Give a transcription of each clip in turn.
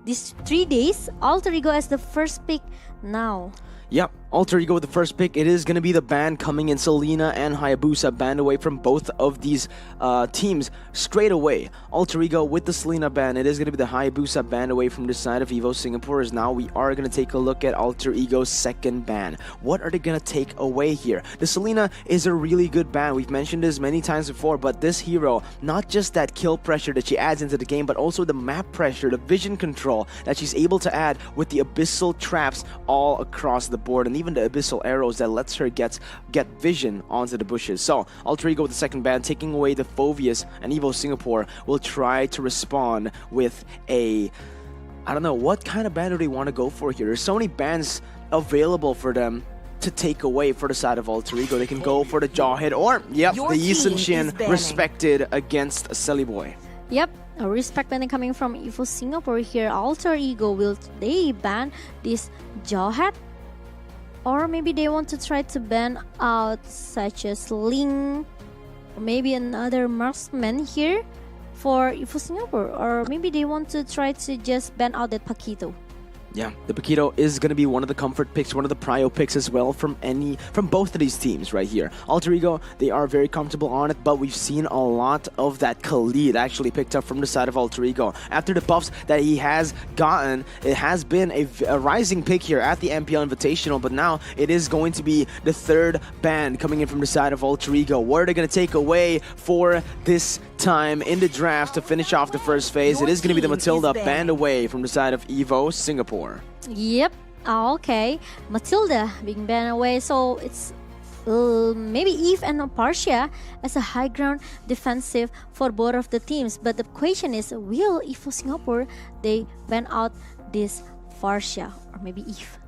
these 3 days, Alter Ego as the first pick now. Yep, Alter Ego with the first pick. It is going to be the ban coming in. Selena and Hayabusa banned away from both of these teams straight away. Alter Ego with the Selena ban. It is going to be the Hayabusa banned away from the side of EVOS Singapore. As now we are going to take a look at Alter Ego's second ban. What are they going to take away here? The Selena is a really good ban. We've mentioned this many times before, but this hero, not just that kill pressure that she adds into the game, but also the map pressure, the vision control that she's able to add with the abyssal traps all across the board, and even the abyssal arrows that lets her get vision onto the bushes. So Alter Ego with the second ban, taking away the Phoveus, and EVOS Singapore will try to respond with a, I don't know, what kind of ban do they want to go for here? There's so many bans available for them to take away for the side of Alter Ego. They can go for the Jawhead or, yep, the Yisun Shin respected against Selly Boy. Yep, a respect ban coming from EVOS Singapore here. Alter Ego, will they ban this Jawhead? Or maybe they want to try to ban out such as Ling, or maybe another marksman here for EVOS Singapore. Or maybe they want to try to just ban out that Paquito. Yeah, the Paquito is going to be one of the comfort picks, one of the prio picks as well from both of these teams right here. Alter Ego, they are very comfortable on it, but we've seen a lot of that Khalid actually picked up from the side of Alter Ego. After the buffs that he has gotten, it has been a rising pick here at the MPL Invitational, but now it is going to be the third ban coming in from the side of Alter Ego. What are they going to take away for this time in the draft to finish off the first phase? It is going to be the Matilda banned away from the side of EVOS Singapore. Yep. Okay. Matilda being banned away. So it's maybe Eve and Partia as a high ground defensive for both of the teams. But the question is, will EVOS Singapore they ban out this Partia or maybe Eve?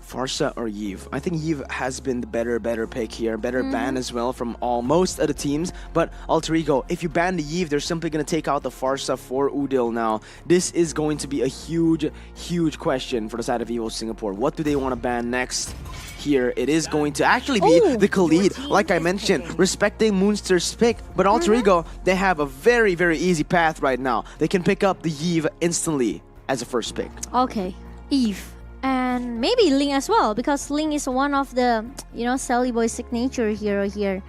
Farsa or Yves? I think Yves has been the better pick here. Better ban as well from most of the teams. But Alter Ego, if you ban the Yves, they're simply going to take out the Farsa for Udil now. This is going to be a huge question for the side of EVOS Singapore. What do they want to ban next? Here, it is going to actually be the Khalid, like I mentioned, respecting Moonster's pick. But Alter Ego, they have a very easy path right now. They can pick up the Yves instantly as a first pick. Okay, Eve. And maybe Ling as well, because Ling is one of the, Sally Boy signature hero here.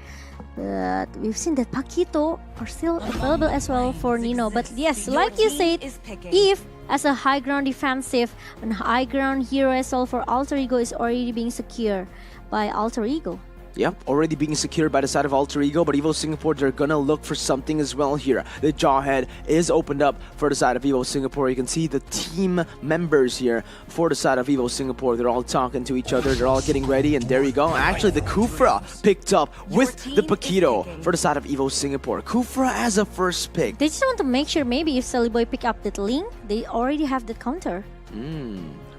But we've seen that Paquito are still available as well for Nino. But yes, like you said, Eve as a high ground defensive and high ground hero as well for Alter Ego is already being secured by Alter Ego. Yep, already being secured by the side of Alter Ego, but EVOS Singapore, they're gonna look for something as well here. The Jawhead is opened up for the side of EVOS Singapore. You can see the team members here for the side of EVOS Singapore. They're all talking to each other, they're all getting ready, and there you go. Actually, the Kufra picked up with the Paquito for the side of EVOS Singapore. Kufra as a first pick. They just want to make sure maybe if Sally Boy pick up that Ling, they already have that counter.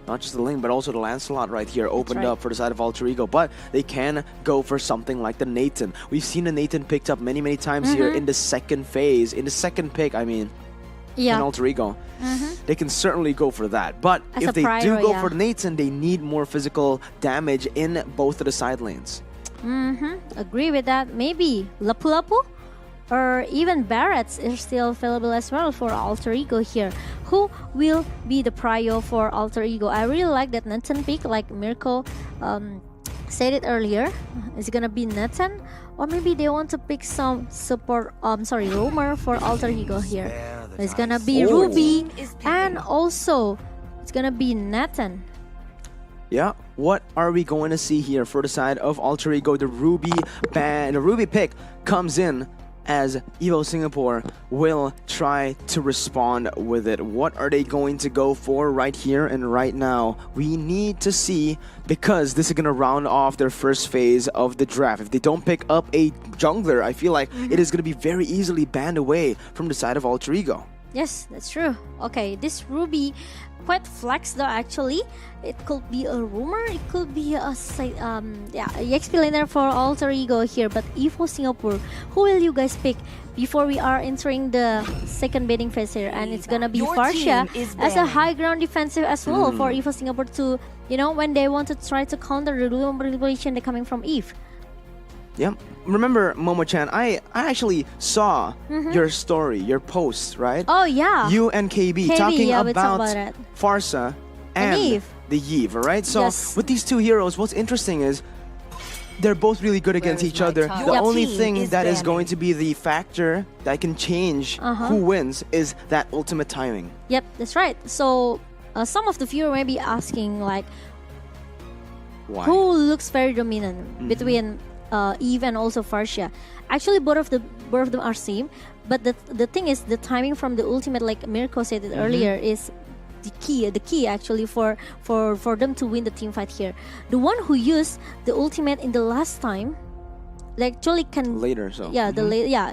Not just the Ling, but also the Lancelot right here opened up for the side of Alter Ego. But they can go for something like the Nathan. We've seen the Nathan picked up many times here in the second phase. In the second pick, I mean, in Alter Ego. They can certainly go for that. But As if a they prior, do go for the Nathan, they need more physical damage in both of the side lanes. Agree with that. Maybe Lapu Lapu or even Barrett's is still available as well for Alter Ego here. Who will be the prio for Alter Ego? I really like that Nathan pick, like Mirko said it earlier. Is it gonna be Nathan? Or maybe they want to pick some support, roamer for Alter Ego here. It's gonna be Ruby, and also it's gonna be Nathan. Yeah, what are we going to see here for the side of Alter Ego? The Ruby pick comes in as EVOS Singapore will try to respond with it. What are they going to go for right here and right now? We need to see, because this is going to round off their first phase of the draft. If they don't pick up a jungler, I feel like it is going to be very easily banned away from the side of Alter Ego. Yes, that's true. Okay, this Ruby quite flex though actually. It could be a rumor, it could be a EXP laner for Alter Ego here. But EVOS Singapore, who will you guys pick before we are entering the second bidding phase here? And it's gonna be Farsha as a high ground defensive as well for EVOS Singapore to, when they want to try to counter the dual manipulation they're coming from Eve. Yeah. Remember, Momo-chan, I actually saw your story, your post, right? Oh yeah. You and KB, talking yeah, we talked about about it. Farsa and Eve. the Eve, right? So Yes. with these two heroes, what's interesting is they're both really good against is each my other. top? The Yep. only Team thing is that is banning. going to be the factor that can change who wins is that ultimate timing. Yep, that's right. So some of the viewer may be asking like, Why? who looks very dominant between Eve and also Farsia? Actually, both of them are same. But the thing is, the timing from the ultimate, like Mirko said it earlier, is the key actually for them to win the team fight here. The one who used the ultimate in the last time, like actually can Later, so. yeah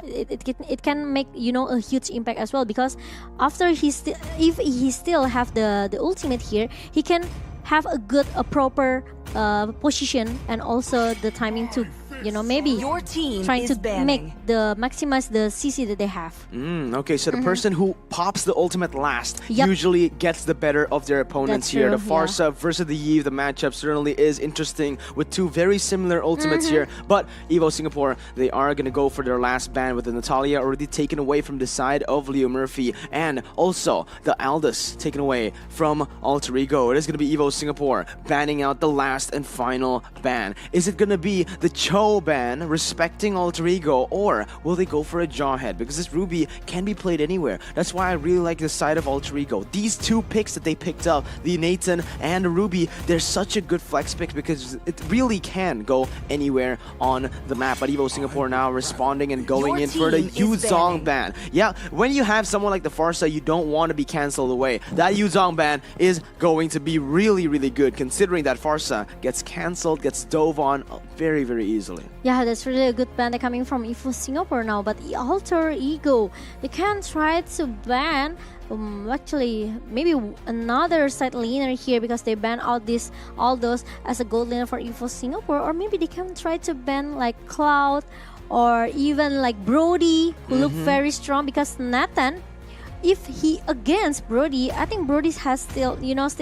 it can make a huge impact as well, because after if he still have the ultimate here, he can have a proper position and also the timing to maybe Your team trying is to banning. maximize the CC that they have. Okay, so the person who pops the ultimate last Yep. usually gets the better of their opponents That's here. true, The Farsa versus the Eve, the matchup certainly is interesting with two very similar ultimates here. But Evo Singapore, they are going to go for their last ban with the Natalia already taken away from the side of Leo Murphy, and also the Aldous taken away from Alter Ego. It is going to be Evo Singapore banning out the last and final ban. Is it going to be the Cho ban respecting Alter Ego, or will they go for a Jawhead? Because this Ruby can be played anywhere. That's why I really like the side of Alter Ego. These two picks that they picked up, the Nathan and the Ruby, they're such a good flex pick because it really can go anywhere on the map. But Evo Singapore now responding and going Your in for the team is Yuzong banning. ban. Yeah, when you have someone like the Farsa, you don't want to be cancelled away. That Yuzong ban is going to be really, really good, considering that Farsa gets cancelled, gets dove on very, very easily. Yeah, that's really a good ban coming from EVOS Singapore now. But Alter Ego, they can try to ban actually maybe another side laner here, because they ban out all those as a gold laner for EVOS Singapore. Or maybe they can try to ban like Cloud or even like Brody, who look very strong, because Nathan, if he against Brody, I think Brody has still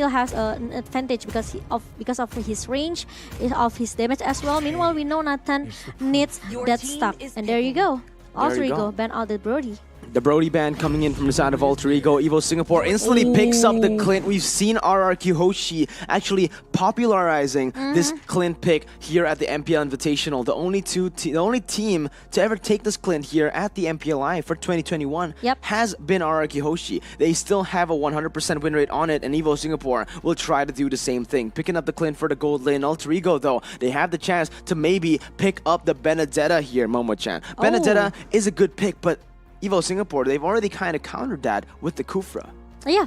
has an advantage because of his range, of his damage as well. Meanwhile, we know Nathan needs Your that team stuff, is and there you go. Alter you go. Ego ban out the Brody. The Brody band coming in from the side of Alter Ego. Evo Singapore instantly picks up the Clint. We've seen RRQ Hoshi actually popularizing this Clint pick here at the MPL Invitational. The only team to ever take this Clint here at the MPLI for 2021 Yep. has been RRQ Hoshi. They still have a 100% win rate on it, and Evo Singapore will try to do the same thing. Picking up the Clint for the gold lane. Alter Ego, though, they have the chance to maybe pick up the Benedetta here, Momo-chan. Benedetta is a good pick, but Evo Singapore, they've already kind of countered that with the Kufra. Yeah.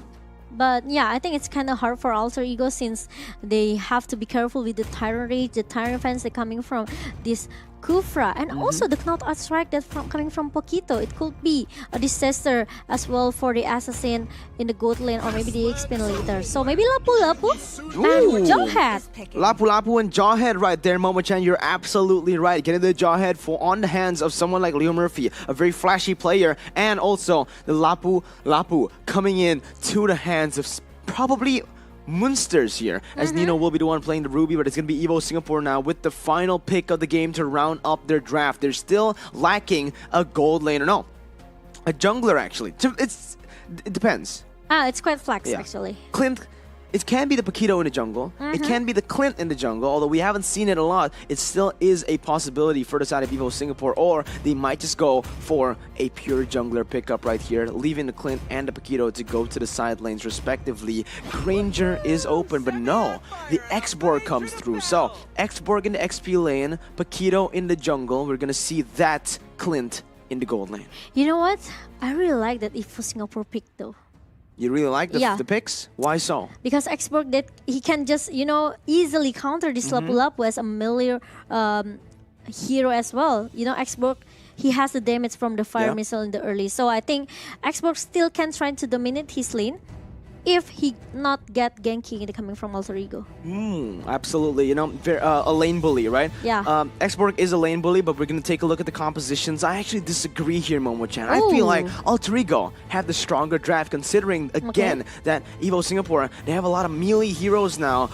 But yeah, I think it's kind of hard for Alter Ego, since they have to be careful with the Tyrant Rage, the Tyrant Fence that coming from this Kufra, and also the Knot Out Strike that coming from Poquito. It could be a disaster as well for the Assassin in the gold lane, or maybe the X-Pin later. So maybe Lapu Lapu and Jawhead. Lapu Lapu and Jawhead right there, Momo-chan. You're absolutely right. Getting the Jawhead on the hands of someone like Leo Murphy, a very flashy player, and also the Lapu Lapu coming in to the hands of probably Munsters here, as Nino will be the one playing the Ruby, but it's going to be Evo Singapore now with the final pick of the game to round up their draft. They're still lacking a gold laner. No, a jungler actually. It depends. It's quite flex actually. Clint, it can be the Paquito in the jungle. It can be the Clint in the jungle, although we haven't seen it a lot. It still is a possibility for the side of Evo Singapore, or they might just go for a pure jungler pickup right here, leaving the Clint and the Paquito to go to the side lanes respectively. Granger is open, but no, the X-Borg comes through. So, X-Borg in the XP lane, Paquito in the jungle. We're gonna see that Clint in the gold lane. You know what? I really like that EVOS Singapore pick though. You really like Yeah. the picks? Why so? Because Xborg, that he can just easily counter this Lapu Lapu as a melee hero as well. Xborg, he has the damage from the fire Yeah. missile in the early, so I think Xborg still can try to dominate his lane. if he not get ganking coming from Alter Ego. Absolutely. You know, a lane bully, right? Yeah. Xborg is a lane bully, but we're going to take a look at the compositions. I actually disagree here, Momo-chan. I feel like Alter Ego had the stronger draft, considering, again, that EVO Singapore, they have a lot of melee heroes now,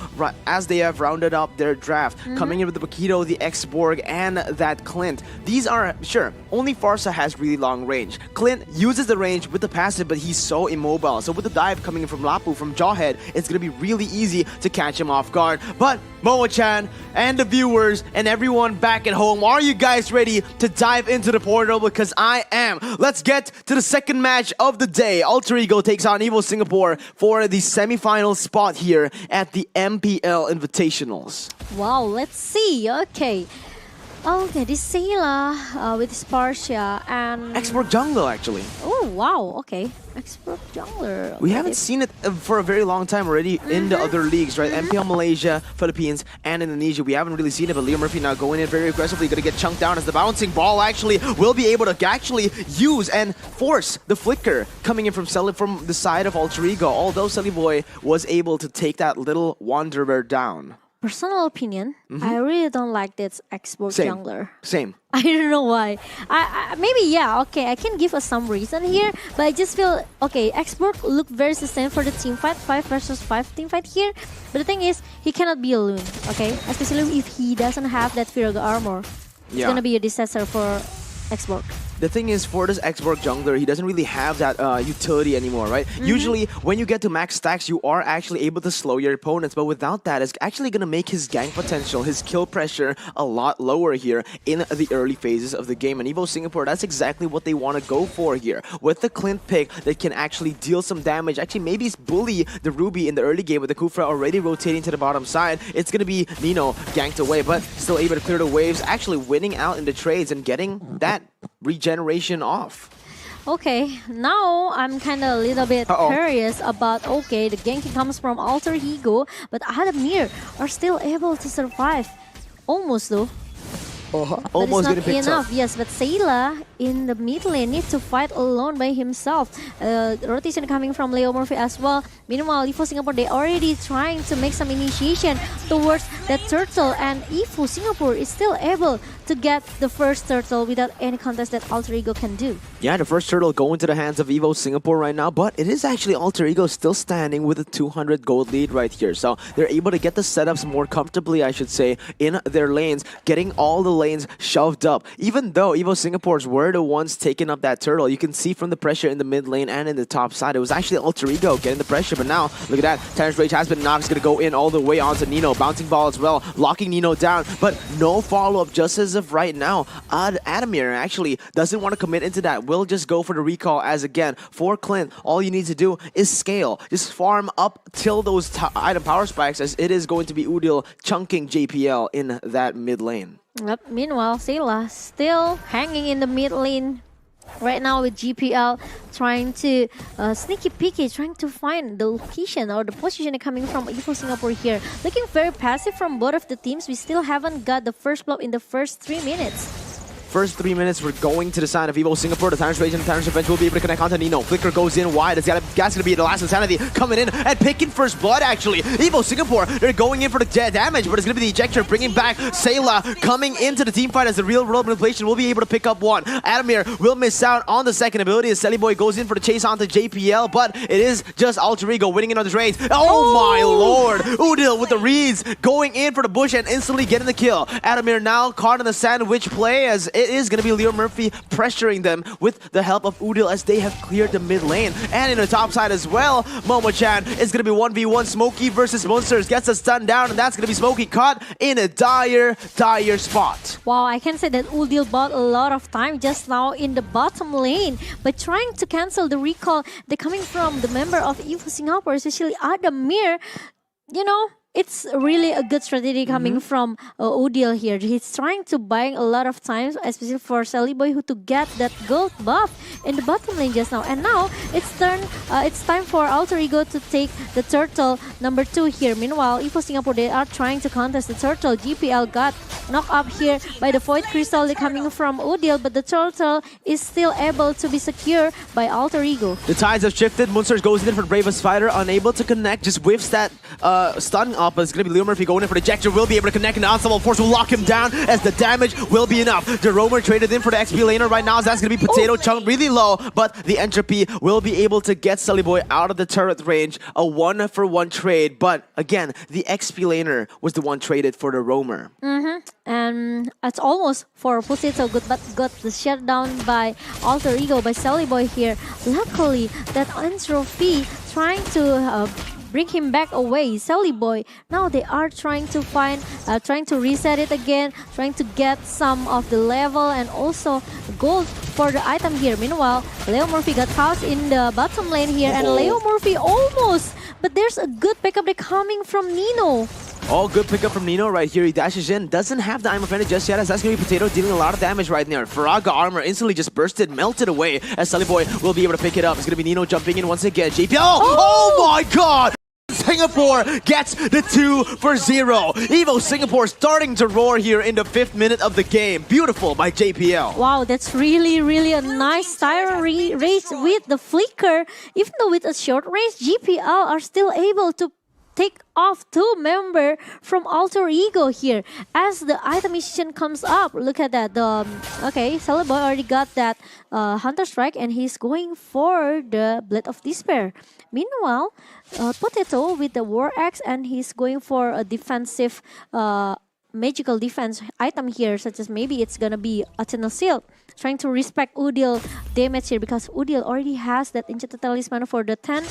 as they have rounded up their draft. Coming in with the Bakito, the Xborg, and that Clint. These are, sure, only Farsa has really long range. Clint uses the range with the passive, but he's so immobile. So with the dive coming in from Lapu, from Jawhead, it's going to be really easy to catch him off guard. But Momo-chan and the viewers and everyone back at home, are you guys ready to dive into the portal? Because I am. Let's get to the second match of the day. Alter Ego takes on EVO Singapore for the semi-final spot here at the MPL Invitationals. Wow, let's see. Okay. Okay, this Sayla with Spartia and... Xborg jungle, actually. Oh, wow. Okay. Xborg jungler. We haven't seen it for a very long time already in the other leagues, right? MPL Malaysia, Philippines, and Indonesia. We haven't really seen it, but Leo Murphy now going in very aggressively. Going to get chunked down as the bouncing ball actually will be able to actually use and force the flicker coming in from the side of Alter Ego. Although Sully Boy was able to take that little wanderer down. Personal opinion, I really don't like this Xborg jungler. Same. I don't know why. I maybe, yeah, okay, I can give us some reason here, but I just feel, okay, Xborg look very sustained for the team fight, 5 versus 5 team fight here, but the thing is, he cannot be alone, okay? Especially if he doesn't have that Virgo armor. It's gonna be a disaster for Xborg. The thing is, for this Xborg jungler, he doesn't really have that utility anymore, right? Usually, when you get to max stacks, you are actually able to slow your opponents, but without that, it's actually going to make his gank potential, his kill pressure a lot lower here in the early phases of the game. And EVO Singapore, that's exactly what they want to go for here. With the Clint pick that can actually deal some damage, actually maybe bully the Ruby in the early game with the Kufra already rotating to the bottom side. It's going to be Nino ganked away, but still able to clear the waves, actually winning out in the trades and getting that regeneration off. Okay, now I'm kind of a little bit curious about, okay, the ganking comes from Alter Ego, but Adamir are still able to survive. Almost though. Almost but it's getting not picked enough. up. Yes, but Sayla in the mid lane needs to fight alone by himself. Rotation coming from Leo Murphy as well. Meanwhile, EVO Singapore, they already trying to make some initiation towards that turtle, and EVO Singapore is still able to get the first turtle without any contest that Alter Ego can do. Yeah, the first turtle going to the hands of EVO Singapore right now, but it is actually Alter Ego still standing with a 200 gold lead right here. So they're able to get the setups more comfortably, I should say, in their lanes, getting all the lanes shoved up. Even though EVO Singapore's were the ones taking up that turtle, you can see from the pressure in the mid lane and in the top side, it was actually Alter Ego getting the pressure. But now, look at that, Terrence Rage has been knocked. It's going to go in all the way onto Nino, bouncing ball as well, locking Nino down, but no follow-up just as of right now. Adamir actually doesn't want to commit into that, will just go for the recall, as again, for Clint, all you need to do is scale. Just farm up till those item power spikes, as it is going to be Udil chunking JPL in that mid lane. Yep. Meanwhile, Sayla still hanging in the mid lane right now with GPL trying to sneaky peeky, trying to find the location or the position coming from EVO Singapore here. Looking very passive from both of the teams. We still haven't got the first blow in the first 3 minutes. First 3 minutes, we're going to the side of EVO Singapore. The Tyrant's Rage and the Tyrant's Revenge will be able to connect onto Nino. Flicker goes in wide. It's gas going to be the last Insanity coming in and picking first blood, actually. EVO Singapore, they're going in for the damage, but it's going to be the ejector bringing back Sayla coming into the team fight as the real world manipulation will be able to pick up one. Adamir will miss out on the second ability as Selly Boy goes in for the chase onto JPL, but it is just Alter Ego winning in on the trades. Oh my lord! Udil with the reads going in for the bush and instantly getting the kill. Adamir now caught in the sandwich play, as it is going to be Leo Murphy pressuring them with the help of Udil as they have cleared the mid lane. And in the top side as well, Momo-chan is going to be 1v1 Smokey versus Monsters. Gets a stun down, and that's going to be Smokey caught in a dire spot. Wow, I can say that Udil bought a lot of time just now in the bottom lane by trying to cancel the recall. They're coming from the member of EVO Singapore, especially Adamir. You know, it's really a good strategy coming from Udil here. He's trying to buy a lot of times, especially for Sally Boy, who to get that gold buff in the bottom lane just now. And now it's time for Alter Ego to take the turtle number 2 here. Meanwhile, EVOS Singapore, they are trying to contest the turtle. GPL got knocked up here by the Void Crystal coming from Udil, but the turtle is still able to be secured by Alter Ego. The tides have shifted. Moonsters goes in for the Bravest Fighter, unable to connect, just whiffs that stun up. It's going to be Leo Murphy going in for the Ejector, will be able to connect, and the Unstoppable Force will lock him down as the damage will be enough. The Roamer traded in for the XP laner right now, as that's going to be Potato Chunk really low, but the Entropy will be able to get Sully Boy out of the turret range. A 1-for-1 trade, but again, the XP laner was the one traded for the Roamer. And it's almost for Potato good, but got the shutdown by Alter Ego by Sally Boy here. Luckily, that Entropy trying to bring him back away. Sally Boy, now they are trying to find, trying to reset it again, trying to get some of the level and also gold for the item here. Meanwhile, Leo Murphy got caught in the bottom lane here, and Leo Murphy almost, but there's a good backup coming from Nino. Oh, good pickup from Nino right here. He dashes in. Doesn't have the Eye of Offender just yet, as that's going to be Potato dealing a lot of damage right there. Faraga armor instantly just bursted, melted away, as Sully Boy will be able to pick it up. It's going to be Nino jumping in once again. JPL. Oh my god! Singapore gets the 2-0. EVOS Singapore starting to roar here in the 5th minute of the game. Beautiful by JPL. Wow, that's really a nice Tyron race with the flicker. Even though with a short range, GPL are still able to take off 2 members from Alter Ego here. As the item mission comes up, look at that. Okay, Sally Boy already got that Hunter Strike, and he's going for the Blade of Despair. Meanwhile, Potato with the War Axe, and he's going for a defensive magical defense item here, such as maybe it's gonna be Eternal Shield. Trying to respect Udil damage here, because Udil already has that Enchanted Talisman for the 10%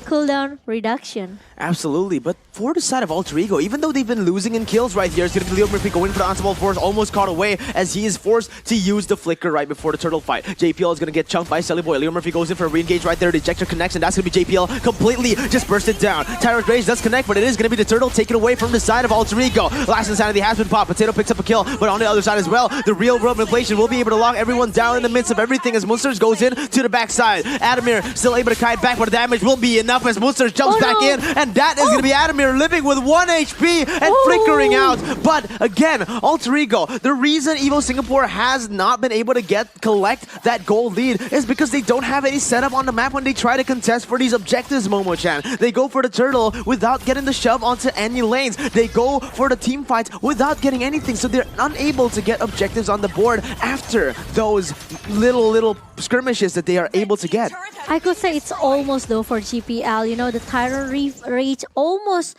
cooldown reduction. Absolutely, but for the side of Alter Ego, even though they've been losing in kills right here, it's going to be Leo Murphy going for the Unstoppable Force, almost caught away as he is forced to use the Flicker right before the turtle fight. JPL is going to get chunked by Sally Boy. Leo Murphy goes in for a re-engage right there. The Ejector connects, and that's going to be JPL completely just bursted down. Tyrant Rage does connect, but it is going to be the turtle taken away from the side of Alter Ego. Last Insanity has been popped. Potato picks up a kill, but on the other side as well, the real world manipulation will be able to lock everyone down in the midst of everything as Moonsters goes in to the backside. Adamir still able to kite back, but the damage will be enough as Moonsters jumps back in, and that is going to be Adamir living with 1 HP and flickering out. But again, Alter Ego, the reason EVOS Singapore has not been able to collect that gold lead is because they don't have any setup on the map when they try to contest for these objectives, Momo-chan. They go for the turtle without getting the shove onto any lanes. They go for the team fights without getting anything, so they're unable to get objectives on the board after those little skirmishes that they are able to get. I could say it's almost though for GPL. You know, the Tyron Rage almost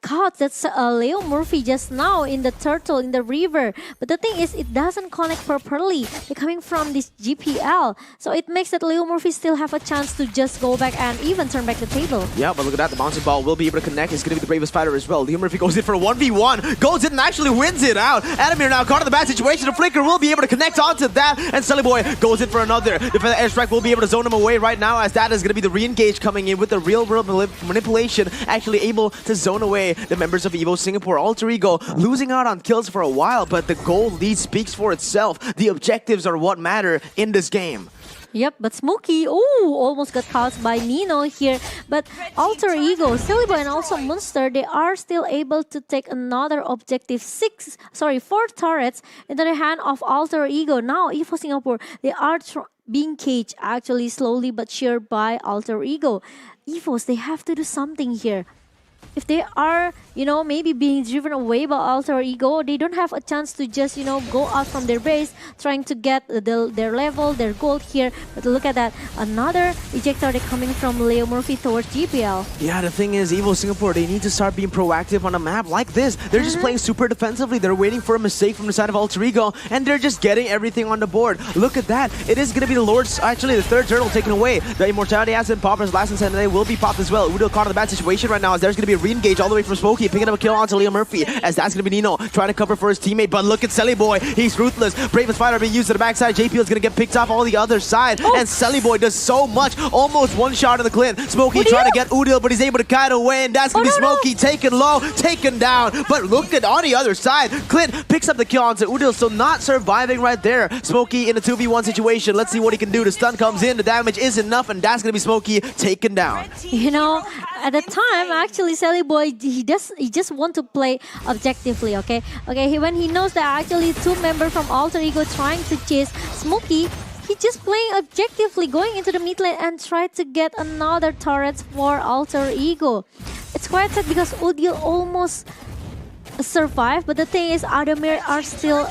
caught that's Leo Murphy just now in the turtle in the river, but the thing is it doesn't connect properly. They're coming from this GPL, so it makes that Leo Murphy still have a chance to just go back and even turn back the table. Yeah, but look at that, the bouncing ball will be able to connect. It's going to be the bravest fighter as well. Leo Murphy goes in for a 1v1, goes in and actually wins it out. Adamir now caught in the bad situation. The Flicker will be able to connect onto that, and Sully Boy goes in for another. The airstrike will be able to zone him away right now, as that is going to be the re-engage coming in with the real world manipulation, actually able to zone away the members of EVOS Singapore. Alter Ego losing out on kills for a while, but the gold lead speaks for itself. The objectives are what matter in this game. Yep, but Smokey, almost got caught by Nino here. But Alter Ego, Silly Boy, and also Monster, they are still able to take another objective. 4 turrets into the hand of Alter Ego. Now, EVOS Singapore, they are being caged actually slowly but sure by Alter Ego. EVOS, they have to do something here. If they are, maybe being driven away by Alter Ego, they don't have a chance to just, go out from their base, trying to get their level, their gold here. But look at that, another ejector coming from Leo Murphy towards GPL. Yeah, the thing is, EVOS Singapore, they need to start being proactive on a map like this. They're just playing super defensively. They're waiting for a mistake from the side of Alter Ego, and they're just getting everything on the board. Look at that. It is going to be the Lord's, actually, the 3rd turtle taken away. The Immortality has been popped, as last Insanity will be popped as well. Udil caught in the bad situation right now, as there's going to be be a re-engage all the way from Smokey, picking up a kill onto Leo Murphy, as that's going to be Nino trying to cover for his teammate. But look at Selly Boy, he's ruthless. Bravest Fighter being used to the backside. JPL is going to get picked off all the other side, and Selly Boy does so much, almost one shot in the Clint. Smokey trying to get Udil, but he's able to kite away, and that's going to be Smokey taken low, taken down. But look at on the other side, Clint picks up the kill onto Udil, so not surviving right there. Smokey in a 2v1 situation. Let's see what he can do. The stun comes in, the damage is enough, and that's going to be Smokey taken down. You know, at the time, actually, Sally Boy, he just want to play objectively, okay? When he knows that actually two members from Alter Ego trying to chase Smokey, he just playing objectively, going into the mid lane and try to get another turret for Alter Ego. It's quite sad because Udil almost survived, but the thing is, Adamir are still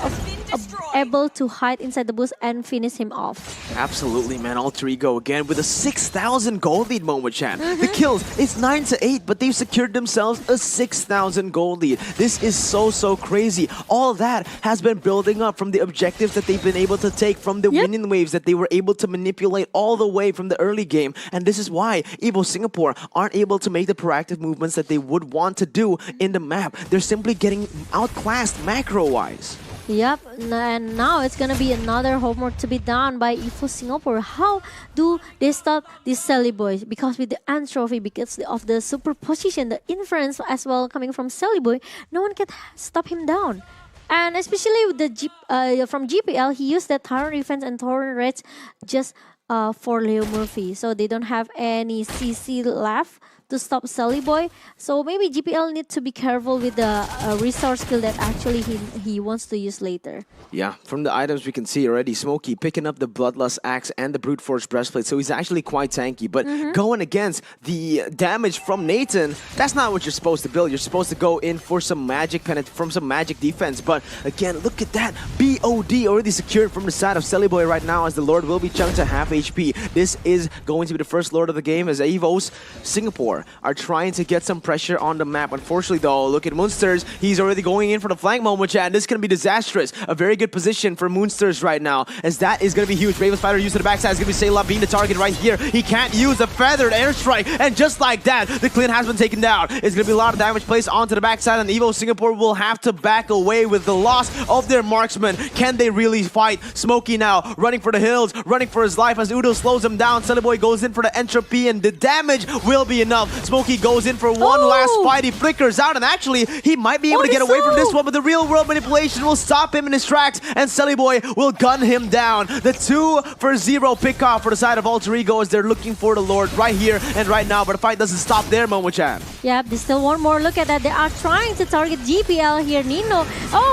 able to hide inside the bush and finish him off. Absolutely, man. Alter Ego again with a 6,000 gold lead, Momo-chan. The kills, it's 9-8, but they've secured themselves a 6,000 gold lead. This is so crazy. All that has been building up from the objectives that they've been able to take, from the winning waves that they were able to manipulate all the way from the early game. And this is why EVOS Singapore aren't able to make the proactive movements that they would want to do in the map. They're simply getting outclassed macro-wise. Yep, and now it's gonna be another homework to be done by EVOS Singapore. How do they stop these Sally Boys? Because with the Ant Trophy, because of the superposition, the inference as well coming from Sally Boy, no one can stop him down. And especially with the from GPL, he used that Torrent Defense and Torrent Rage just for Leo Murphy. So they don't have any CC left to stop Sally Boy. So maybe GPL need to be careful with the resource skill that actually he wants to use later. Yeah, from the items we can see already, Smokey picking up the Bloodlust Axe and the Brute Force Breastplate, so he's actually quite tanky. But going against the damage from Nathan, that's not what you're supposed to build. You're supposed to go in for some magic defense. But again, look at that. BOD already secured from the side of Sally Boy right now, as the Lord will be chunked to half HP. This is going to be the first Lord of the game, as EVOS Singapore are trying to get some pressure on the map. Unfortunately though, look at Moonsters. He's already going in for the flank, Momo-chan. This is going to be disastrous. A very good position for Moonsters right now, as that is going to be huge. Bravest Fighter used to the backside is going to be Sayla being the target right here. He can't use a feathered airstrike, and just like that, the Clint has been taken down. It's going to be a lot of damage placed onto the backside, and EVOS Singapore will have to back away with the loss of their marksman. Can they really fight? Smokey now running for the hills, running for his life as Udo slows him down. Sally Boy goes in for the entropy, and the damage will be enough. Smokey goes in for one last fight. He flickers out, and actually, he might be able to get away from this one, but the real world manipulation will stop him in his tracks, and Sally Boy will gun him down. The 2-for-0 pick-off for the side of Alter Ego, as they're looking for the Lord right here and right now, but the fight doesn't stop there, Momo-chan. Yep, there's still one more look at that. They are trying to target GPL here. Nino,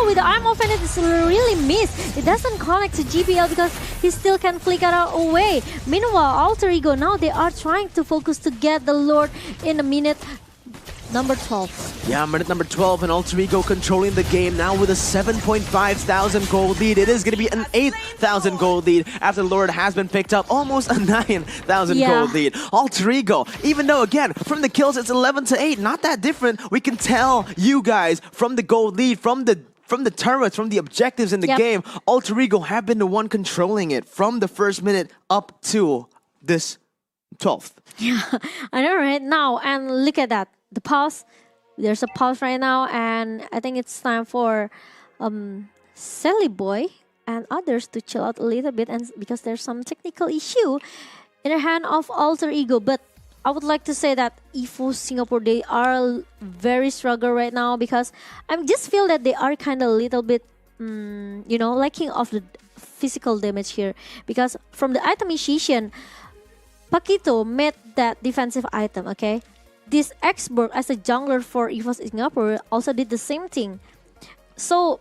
with the arm off, and it's really missed. It doesn't connect to GPL because he still can flicker out away. Meanwhile, Alter Ego, now they are trying to focus to get the Lord in a minute number 12. Yeah, minute number 12, and Alter Ego controlling the game now with a 7,500 gold lead. It is going to be an 8,000 gold lead after the Lord has been picked up. Almost a 9,000 gold lead. Alter Ego, even though, again, from the kills, it's 11-8. Not that different. We can tell you guys from the gold lead, from the turrets, from the objectives in the game, Alter Ego have been the one controlling it from the first minute up to this 12th. Yeah, I know right now, and look at that. The pause. There's a pause right now, and I think it's time for Sally Boy and others to chill out a little bit, and because there's some technical issue in the hand of Alter Ego. But I would like to say that EVOS Singapore, they are very struggle right now, because I just feel that they are kind of a little bit, lacking of the physical damage here, because from the itemization, Paquito made that defensive item, okay? This Xborg as a jungler for EVOS Singapore also did the same thing. So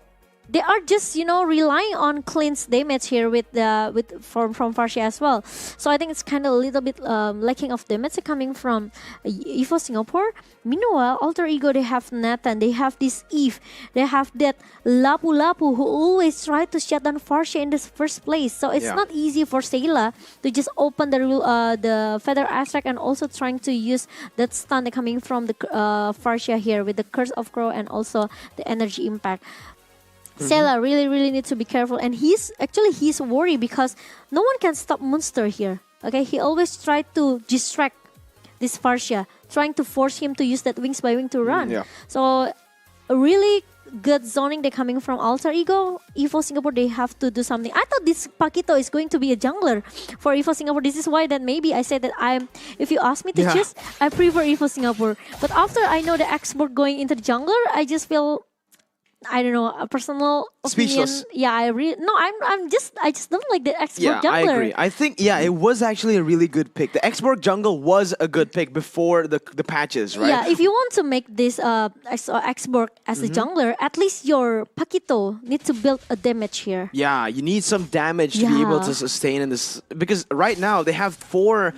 they are just, relying on Clint's damage here from Farsia as well. So I think it's kind of a little bit lacking of damage coming from EVOS Singapore. Meanwhile, Alter Ego, they have Nathan, they have this Eve, they have that Lapu Lapu who always try to shut down Farsia in the first place. So it's not easy for Sayla to just open the Feather Aspect, and also trying to use that stun coming from the Farsia here with the Curse of Crow and also the Energy Impact. Sayla really needs to be careful, and he's worried because no one can stop Monster here. Okay, he always tried to distract this Farsia trying to force him to use that wings by wing to run. Yeah. So a really good zoning they're coming from Alter Ego. EVOS Singapore, they have to do something. I thought this Paquito is going to be a jungler for EVOS Singapore. This is why that maybe I said that if you ask me to choose, I prefer EVOS Singapore. But after I know the export going into the jungler, I just feel, I don't know, a personal opinion. Speechless. Yeah, I just don't like the export jungler. I agree. I think it was actually a really good pick. The export jungle was a good pick before the patches, right? Yeah, if you want to make this export as a jungler, at least your Paquito need to build a damage here. Yeah, you need some damage to be able to sustain in this, because right now they have three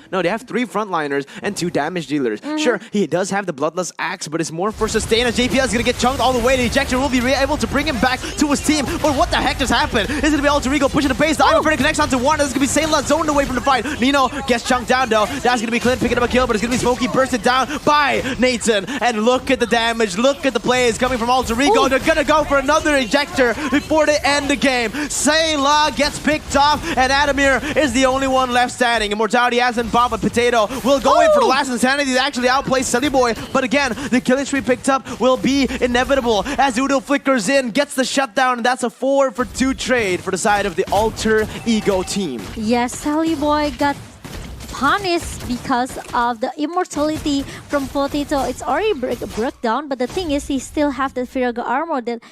frontliners and 2 damage dealers. Sure, he does have the Bloodlust Axe, but it's more for sustain, as JPL is gonna get chunked all the way. The ejector will be able to bring him back to his team. But what the heck just happened? It's gonna be Alter Ego pushing the pace. The Iron Friend connects onto one. This is gonna be Sayla zoned away from the fight. Nino gets chunked down though. That's gonna be Clint picking up a kill, but it's gonna be Smokey bursted down by Nathan. And look at the damage. Look at the plays coming from Alter Ego. They're gonna go for another ejector before they end the game. Sayla gets picked off, and Adamir is the only one left standing. Immortality hasn't bombed, but Potato will go in for the last insanity to actually outplay Sunny Boy. But again, the killing streak picked up will be inevitable as Udo flickers in, gets the shutdown, and that's a 4-for-2 trade for the side of the Alter Ego team. Yes, Sally Boy got punished because of the immortality from Potato. It's already broke down, but the thing is, he still have the Firaga armor that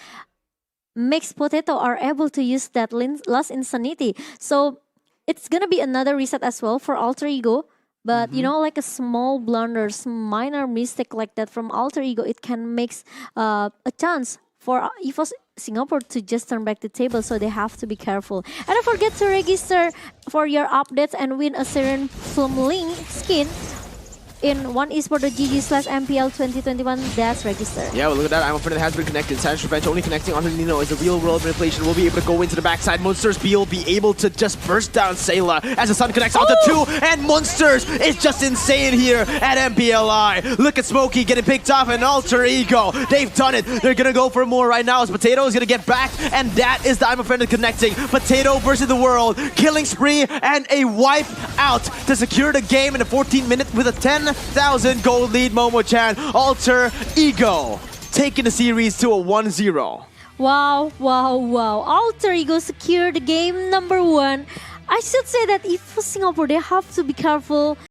makes Potato are able to use that last insanity. So it's gonna be another reset as well for Alter Ego. But you know, like a small blunder, minor mistake like that from Alter Ego, it can make a chance for EVOS Singapore to just turn back the table, so they have to be careful. And don't forget to register for your updates and win a Siren Film Link skin in oneesport.gg/MPL 2021. That's registered. Yeah, well, look at that. I'm a friend that has been connected. Sancho Bench only connecting on Nino as the real world manipulation will be able to go into the backside. Monsters B will be able to just burst down Sayla as the sun connects onto 2. And Monsters is just insane here at MPLI. Look at Smokey getting picked off and Alter Ego. They've done it. They're going to go for more right now as Potato is going to get back. And that is the I'm a friend connecting. Potato versus the world. Killing spree and a wipe out to secure the game in the 14 minutes with a 10,000 gold lead. Momo-chan, Alter Ego taking the series to a 1-0. Wow, wow, wow. Alter Ego secured the game number 1. I should say that if Singapore, they have to be careful